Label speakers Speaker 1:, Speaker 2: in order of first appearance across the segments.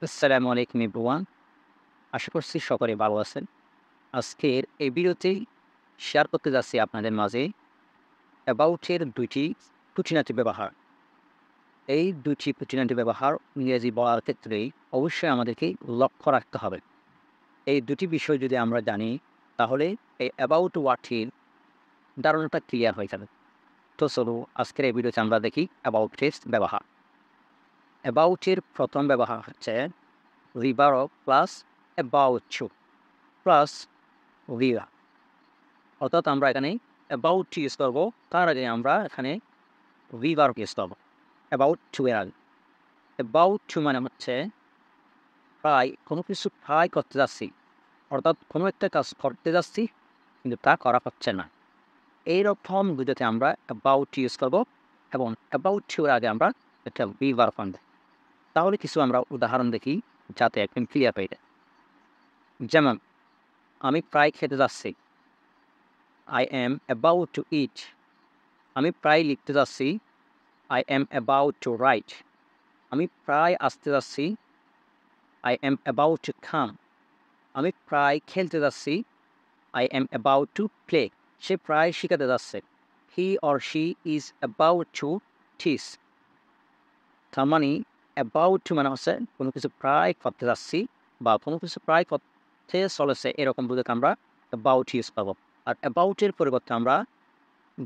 Speaker 1: আসসালামু আলাইকুম এভরিওয়ান। আশা করছি সকলে ভালো আছেন। আজকের এই ভিডিওতেই শেয়ার করতে যাচ্ছি আপনাদের মাঝে অ্যাবাউট এর ২ টি খুঁটিনাটি ব্যবহার। এই ২ টি খুঁটিনাটি ব্যবহার ইংরেজি বলার ক্ষেত্রে অবশ্যই আমাদেরকে লক্ষ্য রাখতে হবে। এই ২ টি বিষয় যদি আমরা জানি তাহলে এই অ্যাবাউট ওয়ার্ডটির ধারণাটা ক্লিয়ার হয়ে যাবে। তো চলো আজকের এই ভিডিওতে আমরা দেখি অ্যাবাউট এর ব্যবহার। অ্যাবাউট এর ১ম ব্যবহার হচ্ছে reverb plus about to plus উইয়া। অর্থাৎ আমরা এখানে অ্যাবাউট টু ইউজ করব। তার আগে আমরা এখানে রিভার্ব ইউজ করব। অ্যাবাউট টু এর আগে। অ্যাবাউট টু মানে হচ্ছে কোনো কিছু ট্রাই করতে যাচ্ছি। অর্থাৎ কোনো একটা কাজ করতে যাচ্ছি কিন্তু তা করা হচ্ছে না। এইরকম বুঝাতে আমরা অ্যাবাউট টু ইউজ করব এবং অ্যাবাউট টু এর আগে আমরা একটা রিভার্ব আনবো। তাহলে কিছু আমরা উদাহরণ দেখি যাতে একদম ক্লিয়ার হয়ে যায়। যেমন আমি প্রায় খেতে যাচ্ছি। I am about to eat. আমি প্রায় লিখতে যাচ্ছি। I am about to write. আমি প্রায় আসতে যাচ্ছি। I am about to come. আমি প্রায় খেলতে যাচ্ছি। I am about to play. সে প্রায় শিখাতে যাচ্ছে। He or she is about to teach. তার মানে about to মানে হচ্ছে কোনো কিছু প্রায় করতে যাচ্ছি বা কোনো কিছু প্রায় করতে চলেছে এরকম বোঝাতে আমরা about ইউজ করব। আর about এর পরিবর্তে আমরা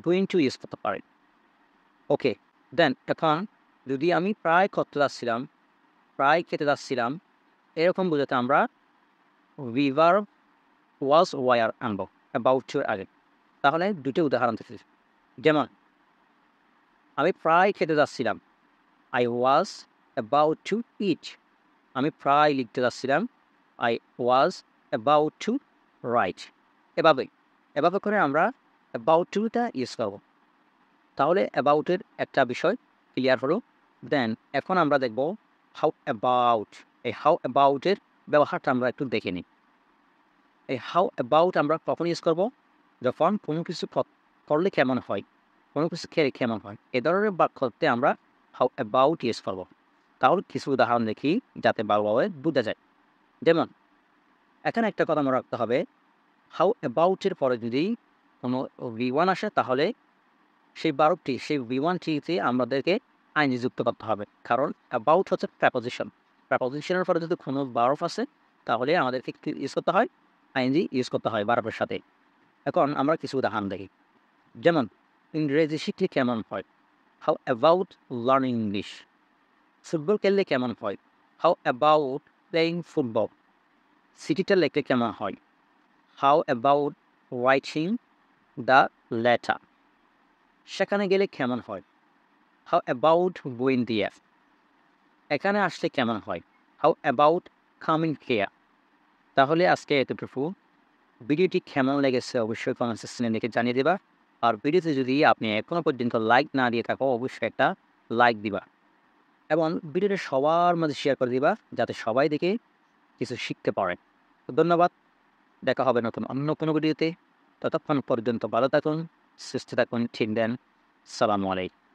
Speaker 1: going to ইউজ করতে পারি। ওকে, দেন এখন যদি আমি প্রায় করতে যাচ্ছিলাম, প্রায় খেতে যাচ্ছিলাম, এরকম বোঝাতে আমরা রিভার্ব ওয়াজ ওয়ার আনবো অ্যাবাউট টু এর আগে। তাহলে ২ টি উদাহরণ দিতেছি। যেমন আমি প্রায় খেতে যাচ্ছিলাম। I was about to eat. আমি প্রায় লিখতে যাচ্ছিলাম। I was about to write. এভাবে করে আমরা about to টা ইউজ করব। তাহলে অ্যাবাউট এর একটা বিষয় ক্লিয়ার হলো। দেন এখন আমরা দেখব হাউ অ্যাবাউট। এই হাউ অ্যাবাউট এর ব্যবহারটা আমরা একটু দেখে নিই। এই হাউ অ্যাবাউট আমরা কখন ইউজ করব? যখন কোনো কিছু করলে কেমন হয়, কোনো কিছু খেলে কেমন হয়, এ ধরনের বাক্যতে আমরা হাউ অ্যাবাউট ইউজ করব। তাহলে কিছু উদাহরণ দেখি যাতে ভালোভাবে বোঝা যায়। যেমন এখানে একটা কথা মনে রাখতে হবে, হাউ অ্যাবাউট এর পরে যদি কোনো V1 আসে তাহলে সেই ভার্বটি, সেই V1 টিতে আমাদেরকে আইনজি যুক্ত করতে হবে। কারণ অ্যাবাউট হচ্ছে প্রেপোজিশন। প্রেপোজিশনের পরে যদি কোনো ভার্ব আসে তাহলে আমাদেরকে কি ইউজ করতে হয়? আইএনজি ইউজ করতে হয় ভার্বের সাথে। এখন আমরা কিছু উদাহরণ দেখি। যেমন ইংরেজি শিখলে কেমন হয়? How about learning English? Football খেললে কেমন হয়? How about playing football? চিঠিটা লিখলে কেমন হয়? How about writing the letter? সেখানে গেলে কেমন হয়? How about going there? এখানে আসলে কেমন হয়? How about coming here? তাহলে আজকে এতটুকু। ভিডিওটি কেমন লেগেছে অবশ্যই কমেন্ট সেকশনে লিখে জানিয়ে দিবা। আর ভিডিওতে যদি আপনি এখনো পর্যন্ত লাইক না দিয়ে থাকো অবশ্যই একটা লাইক দিবা এবং ভিডিওটা সবার মাঝে শেয়ার করে দিবা যাতে সবাই দেখে কিছু শিখতে পারে। তো ধন্যবাদ। দেখা হবে নতুন অন্য কোনো ভিডিওতে। ততক্ষণ পর্যন্ত ভালো থাকুন, সুস্থ থাকুন। ঠিক দেন। সালামু আলাইকুম।